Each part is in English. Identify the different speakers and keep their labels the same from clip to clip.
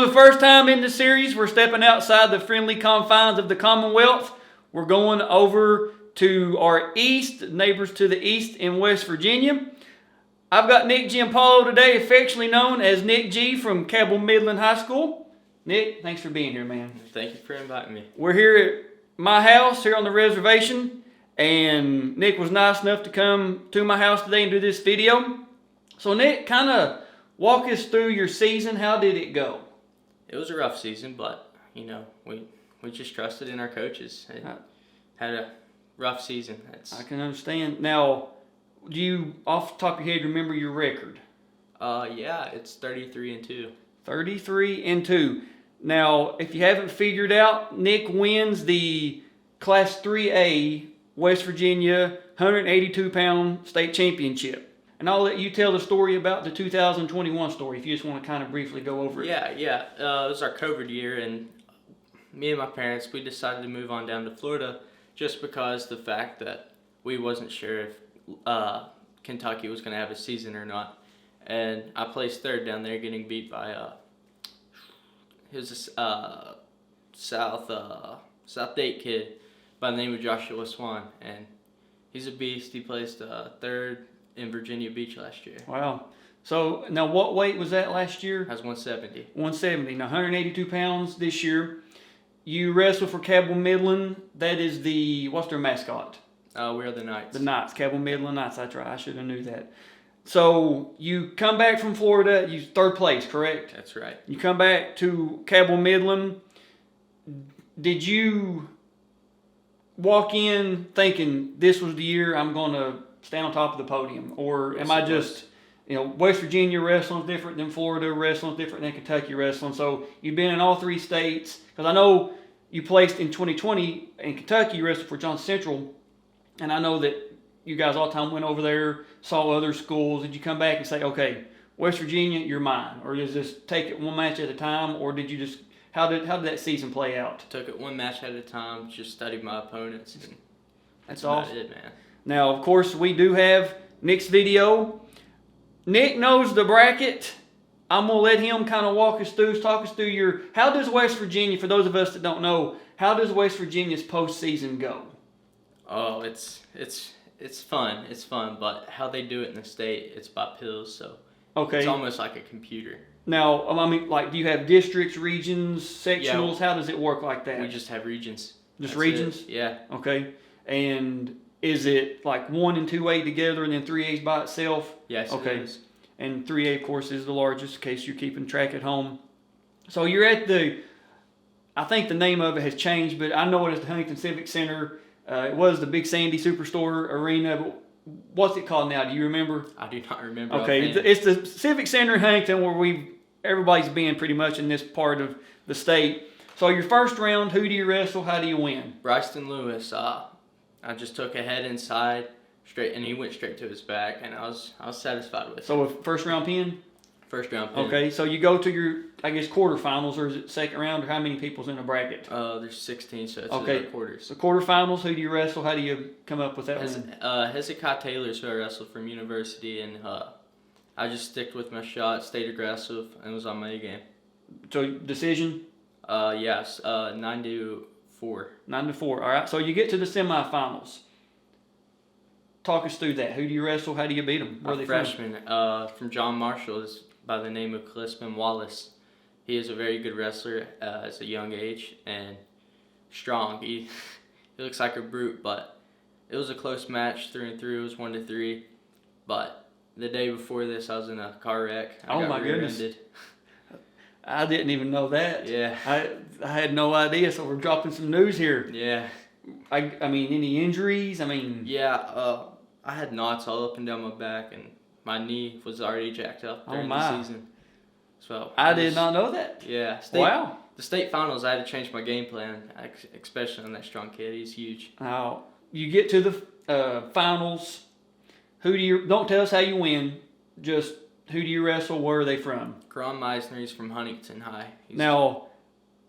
Speaker 1: the first time in the series, we're stepping outside the friendly confines of the Commonwealth. We're going over to our east, neighbors to the east in West Virginia. I've got Nick Giompalo today, affectionately known as Nick G from Cabell Midland High School. Nick, thanks for being here, man.
Speaker 2: Thank you for inviting me.
Speaker 1: We're here at my house, here on the reservation, and Nick was nice enough to come to my house today and do this video. So Nick, kind of walk us through your season. How did it go?
Speaker 2: It was a rough season, but, you know, we just trusted in our coaches. It had a rough season.
Speaker 1: I can understand. Now, do you, off the top of your head, remember your record?
Speaker 2: Yeah, it's 33-2.
Speaker 1: 33-2. Now, if you haven't figured out, Nick wins the Class 3A West Virginia 182-pound state championship. And I'll let you tell the story about the 2021 story if you just want to kind of briefly go over it.
Speaker 2: Yeah. It was our COVID year, and me and my parents, we decided to move on down to Florida just because the fact that we wasn't sure if Kentucky was going to have a season or not. And I placed third down there, getting beat by South Date kid by the name of Joshua Swan, and he's a beast. He placed third in Virginia Beach last year.
Speaker 1: Wow. So now what weight was that last year?
Speaker 2: That was 170.
Speaker 1: 170. Now 182 pounds this year. You wrestle for Cabell Midland. That is what's their mascot?
Speaker 2: We are the Knights.
Speaker 1: The Knights, Cabell Midland Knights. That's right. I should have knew that. So you come back from Florida. You third place, correct?
Speaker 2: That's right.
Speaker 1: You come back to Cabell Midland. Did you walk in thinking this was the year I'm going to stand on top of the podium, or am I just, West Virginia wrestling is different than Florida wrestling is different than Kentucky wrestling? So you've been in all three states, because I know you placed in 2020 in Kentucky. You wrestled for Johnson Central, and I know that you guys all the time went over there, saw other schools. Did you come back and say, okay, West Virginia, you're mine, or does this take it one match at a time, or did you just how did that season play out?
Speaker 2: Took it one match at a time. Just studied my opponents. And
Speaker 1: that's awesome.
Speaker 2: About it, man.
Speaker 1: Now, of course, we do have Nick's video. Nick knows the bracket. I'm going to let him kind of talk us through how does West Virginia, for those of us that don't know, how does West Virginia's postseason go?
Speaker 2: Oh, it's fun. It's fun, but how they do it in the state, it's by pills, so
Speaker 1: okay.
Speaker 2: It's almost like a computer.
Speaker 1: Now, I mean, like, do you have districts, regions, sectionals?
Speaker 2: Yeah,
Speaker 1: how does it work like that?
Speaker 2: We just have regions.
Speaker 1: Just
Speaker 2: That's
Speaker 1: regions?
Speaker 2: It. Yeah.
Speaker 1: Okay. And is it like 1 and 2A together and then 3A's by itself?
Speaker 2: Yes,
Speaker 1: okay.
Speaker 2: It is.
Speaker 1: And 3A, of course, is the largest, in case you're keeping track at home. So you're at I think the name of it has changed, but I know it as the Huntington Civic Center. It was the Big Sandy Superstore Arena, but what's it called now? Do you remember?
Speaker 2: I do not remember.
Speaker 1: Okay, it's the Civic Center in Huntington where everybody's been pretty much in this part of the state. So your first round, who do you wrestle? How do you win?
Speaker 2: Bryson Lewis. I just took a head inside, straight, and he went straight to his back, and I was satisfied with it.
Speaker 1: So a first round pin?
Speaker 2: First round pin.
Speaker 1: Okay, so you go to your, I guess, quarterfinals, or is it second round, or how many people's in a bracket?
Speaker 2: There's 16, so it's
Speaker 1: okay.
Speaker 2: quarters.
Speaker 1: So quarterfinals, who do you wrestle? How do you come up with that one?
Speaker 2: Hezekiah Taylor's who I wrestled from university, and I just sticked with my shot, stayed aggressive, and was on my A game.
Speaker 1: So decision?
Speaker 2: Yes, 9-4.
Speaker 1: 9-4. All right. So you get to the semifinals. Talk us through that. Who do you wrestle? How do you beat them? Where are they
Speaker 2: freshman from John Marshall is by the name of Clissman Wallace. He is a very good wrestler at a young age and strong. He looks like a brute, but it was a close match through and through. It was 1-3, but the day before this, I was in a car wreck.
Speaker 1: Oh my goodness! I didn't even know that.
Speaker 2: Yeah.
Speaker 1: I had no idea. So we're dropping some news here.
Speaker 2: Yeah.
Speaker 1: I mean, any injuries? I mean.
Speaker 2: Yeah. I had knots all up and down my back, and my knee was already jacked up during the season. So
Speaker 1: I did not know that.
Speaker 2: Yeah.
Speaker 1: Wow.
Speaker 2: The state finals, I had to change my game plan, especially on that strong kid. He's huge.
Speaker 1: Now you get to the finals. Don't tell us how you win. Just who do you wrestle? Where are they from?
Speaker 2: Karan Meisner. He's from Huntington High.
Speaker 1: Now,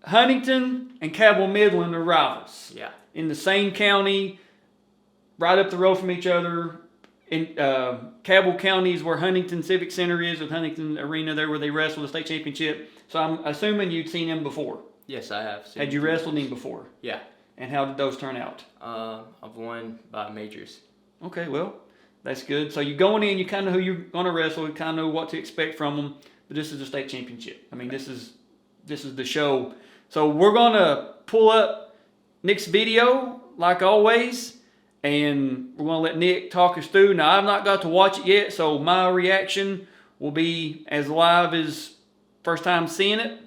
Speaker 1: Huntington and Cabell Midland are rivals.
Speaker 2: Yeah.
Speaker 1: In the same county, right up the road from each other. In Cabell County is where Huntington Civic Center is, with Huntington Arena there where they wrestle the state championship. So I'm assuming you'd seen him before.
Speaker 2: Yes, I have.
Speaker 1: Had you wrestled him before?
Speaker 2: Yeah.
Speaker 1: And how did those turn out?
Speaker 2: I've won by majors.
Speaker 1: Okay, well, that's good. So you're going in, you kind of know who you're going to wrestle, you kind of know what to expect from them. But this is the state championship. I mean, this is the show. So we're going to pull up Nick's video, like always, and we're going to let Nick talk us through. Now, I've not got to watch it yet, so my reaction will be as live as first time seeing it.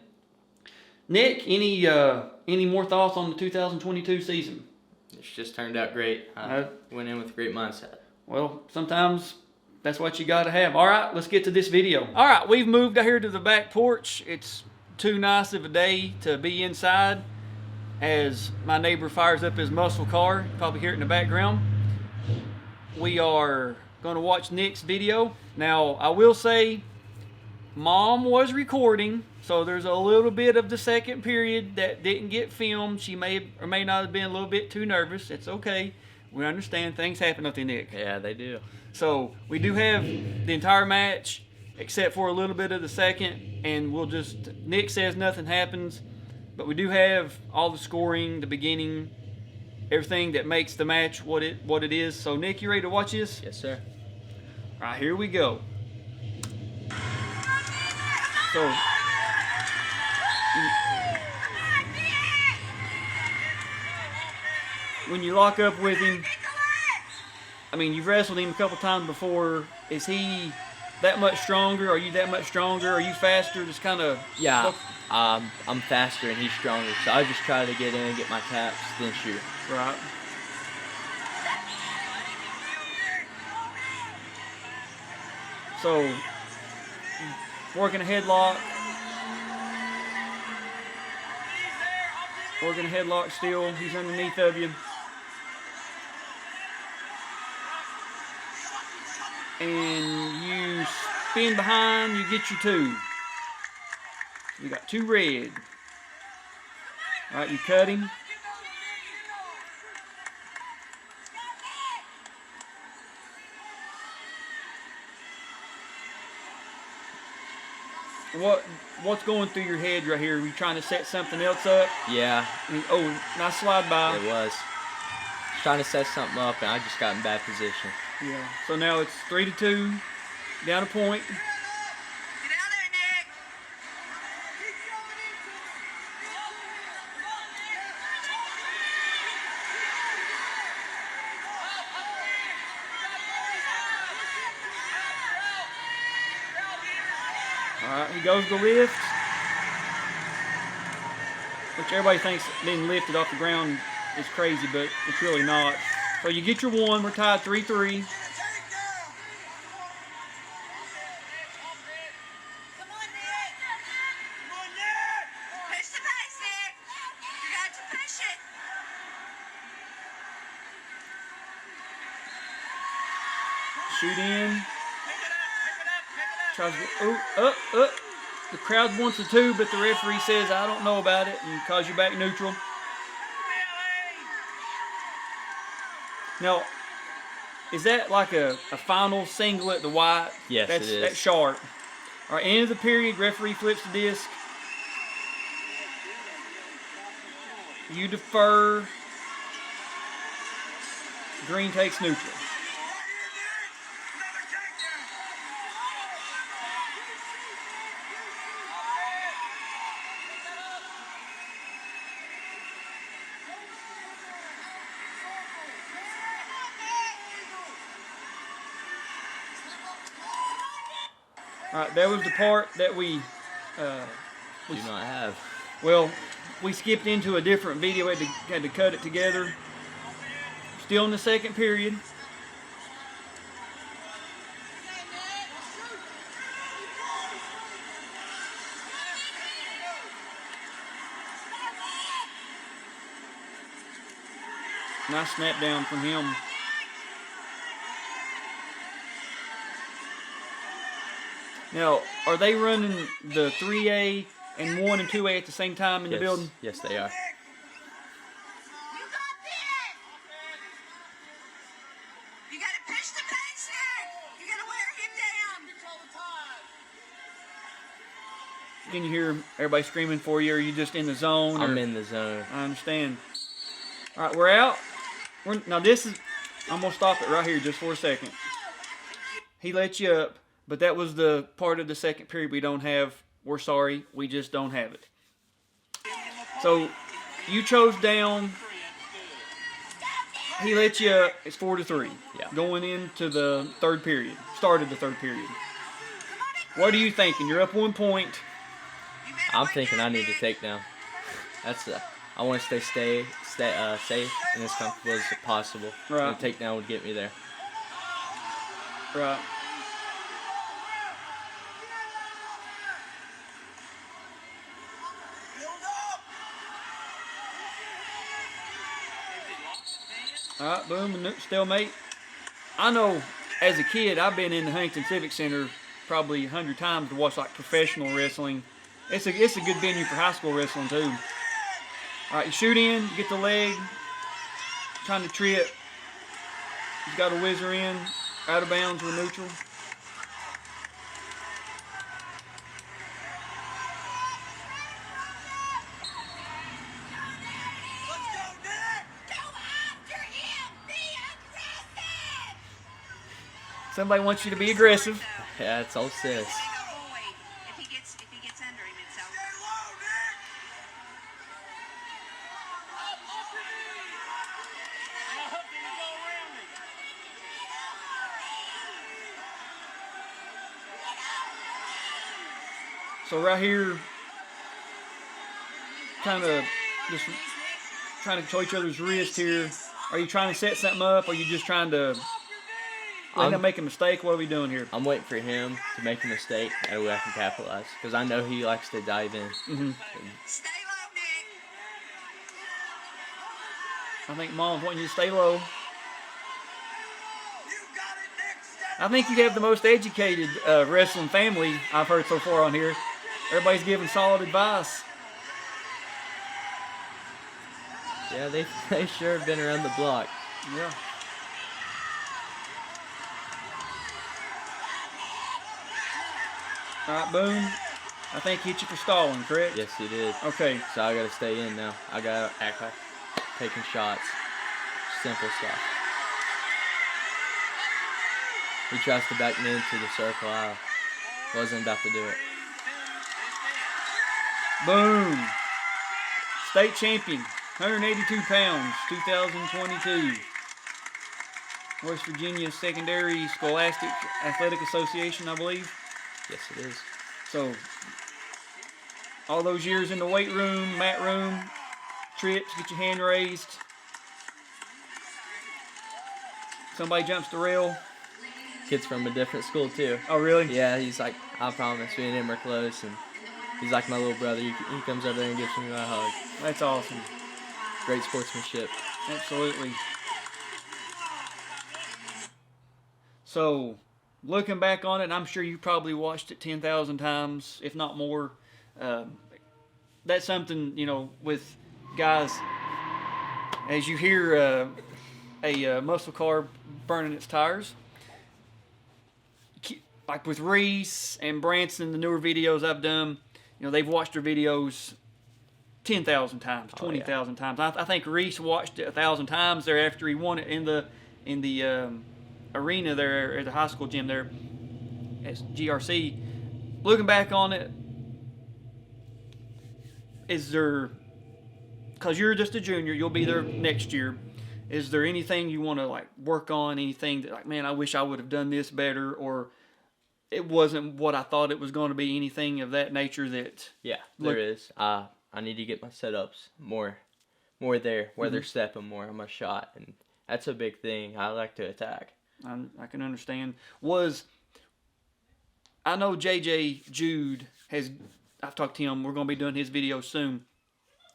Speaker 1: Nick, any more thoughts on the 2022 season?
Speaker 2: It's just turned out great. I went in with a great mindset.
Speaker 1: Well, sometimes that's what you got to have. All right, let's get to this video. All right, we've moved out here to the back porch. It's too nice of a day to be inside as my neighbor fires up his muscle car. You probably hear it in the background. We are going to watch Nick's video. Now, I will say, Mom was recording, so there's a little bit of the second period that didn't get filmed. She may or may not have been a little bit too nervous. It's okay. We understand things happen up there, Nick.
Speaker 2: Yeah, they do.
Speaker 1: So we do have the entire match except for a little bit of the second, and we'll just, Nick says nothing happens, but we do have all the scoring, the beginning, everything that makes the match what it is. So Nick, you ready to watch this?
Speaker 2: Yes, sir.
Speaker 1: All right, here we go. So when you lock up with him, I mean, you've wrestled him a couple times before. Is he that much stronger? Are you that much stronger? Are you faster? Just kind of...
Speaker 3: Yeah, I'm faster and he's stronger, so I just try to get in, get my taps, then shoot.
Speaker 1: Right. So, working a headlock. Working a headlock still. He's underneath of you. And you spin behind, you get your two. You got two red. All right, you cut him. What's going through your head right here? Are you trying to set something else up?
Speaker 3: Yeah.
Speaker 1: Oh, nice slide by.
Speaker 3: It was. Trying to set something up, and I just got in bad position.
Speaker 1: Yeah. So now it's 3-2, down a point.
Speaker 4: Get out there, Nick!
Speaker 1: All right, he goes to lift, which everybody thinks being lifted off the ground is crazy, but it's really not. So you get your one. We're tied 3-3. Shoot in. Tries to go, up. The crowd wants a two, but the referee says, I don't know about it, and calls you back neutral. Now, is that like a final single at the white?
Speaker 3: Yes, it is.
Speaker 1: That's sharp. All right, end of the period, referee flips the disc. You defer. Green takes neutral. All right, that was the part that we
Speaker 3: Do not have.
Speaker 1: well, we skipped into a different video. We had to cut it together. Still in the second period. Nice snap down from him. Now, are they running the 3A and 1 and 2A at the same time in the building?
Speaker 3: Yes, they are.
Speaker 4: You got this! You gotta push the pace, Nick! You gotta wear him down!
Speaker 1: Can you hear everybody screaming for you, or are you just in the zone?
Speaker 3: I'm
Speaker 1: or-
Speaker 3: in the zone.
Speaker 1: I understand. All right, we're out. Now this is, I'm going to stop it right here just for a second. He let you up, but that was the part of the second period we don't have. We're sorry, we just don't have it. So you chose down. He let you up. It's 4-3.
Speaker 3: Yeah.
Speaker 1: Going into the third period. Started the third period. What are you thinking? You're up 1 point.
Speaker 3: I'm thinking I need to take down. I want to stay safe and as comfortable as possible.
Speaker 1: Right.
Speaker 3: And a takedown would get me there.
Speaker 1: Right. All right, boom, stalemate. I know as a kid, I've been in the Huntington Civic Center probably 100 times to watch like professional wrestling. It's a good venue for high school wrestling too. All right, you shoot in, get the leg, trying to trip. He's got a whizzer in, out of bounds or neutral. Somebody wants you to be aggressive.
Speaker 3: Yeah, it's all sis.
Speaker 4: If he gets under him, it's out.
Speaker 1: So right here, kind of just trying to control each other's wrist here. Are you trying to set something up? Or are you just trying to let him make a mistake? What are we doing here?
Speaker 3: I'm waiting for him to make a mistake, that way I can capitalize. Because I know he likes to dive in.
Speaker 4: Stay low, Nick.
Speaker 1: I think Mom's wanting you to stay low. I think you have the most educated wrestling family I've heard so far on here. Everybody's giving solid advice.
Speaker 3: Yeah, they sure have been around the block.
Speaker 1: Yeah. All right, boom. I think he hit you for stalling, correct?
Speaker 3: Yes, he did.
Speaker 1: Okay.
Speaker 3: So I got to stay in now. I got to act like taking shots. Simple stuff. He tries to back me into the circle. I wasn't about to do it.
Speaker 1: Boom. State champion, 182 pounds, 2022. West Virginia Secondary Scholastic Athletic Association, I believe.
Speaker 3: Yes, it is.
Speaker 1: So, all those years in the weight room, mat room, trips, get your hand raised. Somebody jumps the rail.
Speaker 3: Kid's from a different school, too.
Speaker 1: Oh, really?
Speaker 3: Yeah, he's like, I promise, me and him are close, and he's like my little brother. He comes over there and gives me a hug.
Speaker 1: That's awesome.
Speaker 3: Great sportsmanship.
Speaker 1: Absolutely. So, looking back on it, I'm sure you probably watched it 10,000 times, if not more. That's something, with guys, as you hear a muscle car burning its tires, like with Reese and Branson, the newer videos I've done, they've watched their videos 10,000 times, 20,000 times. I think Reese watched it 1,000 times there after he won it in the arena there at the high school gym there at GRC. Looking back on it, is there, because you're just a junior, you'll be there next year, is there anything you want to work on, anything that man, I wish I would have done this better, or it wasn't what I thought it was going to be, anything of that nature that...
Speaker 3: Yeah, there is. I need to get my setups more there, where they're stepping more on my shot, and that's a big thing. I like to attack.
Speaker 1: I can understand. I know JJ Jude I've talked to him, we're going to be doing his video soon,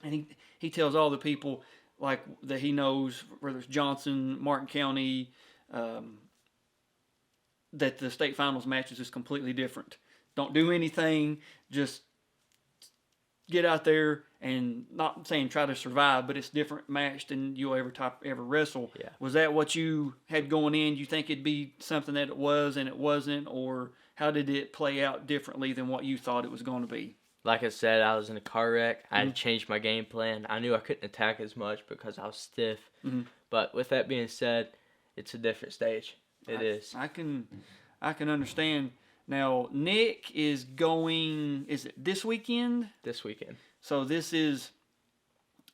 Speaker 1: and he tells all the people that he knows, whether it's Johnson, Martin County, that the state finals matches is completely different. Don't do anything, just get out there and, not saying try to survive, but it's different match than you'll ever wrestle.
Speaker 3: Yeah.
Speaker 1: Was that what you had going in? You think it'd be something that it was and it wasn't, or how did it play out differently than what you thought it was going to be?
Speaker 3: like I said, I was in a car wreck. I had to change my game plan. I knew I couldn't attack as much because I was stiff. But with that being said, it's a different stage. It is.
Speaker 1: I can understand. Now, Nick is going, is it this weekend?
Speaker 3: This weekend.
Speaker 1: So this is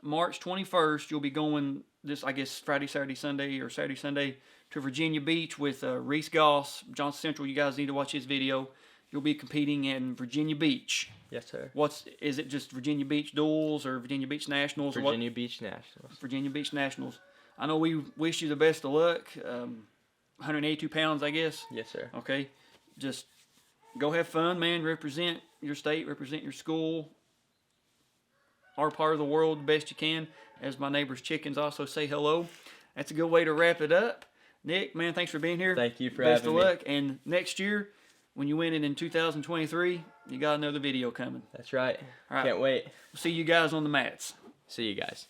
Speaker 1: March 21st. You'll be going this, I guess, Friday, Saturday, Sunday, or Saturday, Sunday to Virginia Beach with Reese Goss, Johnson Central. You guys need to watch his video. You'll be competing in Virginia Beach.
Speaker 3: Yes, sir.
Speaker 1: Is it just Virginia Beach duels or Virginia Beach Nationals?
Speaker 3: Virginia Beach Nationals.
Speaker 1: Virginia Beach Nationals. I know we wish you the best of luck. 182 pounds, I guess.
Speaker 3: Yes, sir.
Speaker 1: Okay. Just go have fun, man. Represent your state, represent your school, our part of the world the best you can. As my neighbor's chickens also say hello. That's a good way to wrap it up. Nick, man, thanks for being here.
Speaker 3: Thank you for
Speaker 1: best
Speaker 3: having
Speaker 1: of
Speaker 3: me.
Speaker 1: luck. And next year, when you win it in 2023, you got another video coming.
Speaker 3: That's right.
Speaker 1: All right.
Speaker 3: Can't wait.
Speaker 1: See you guys on the mats.
Speaker 3: See you guys.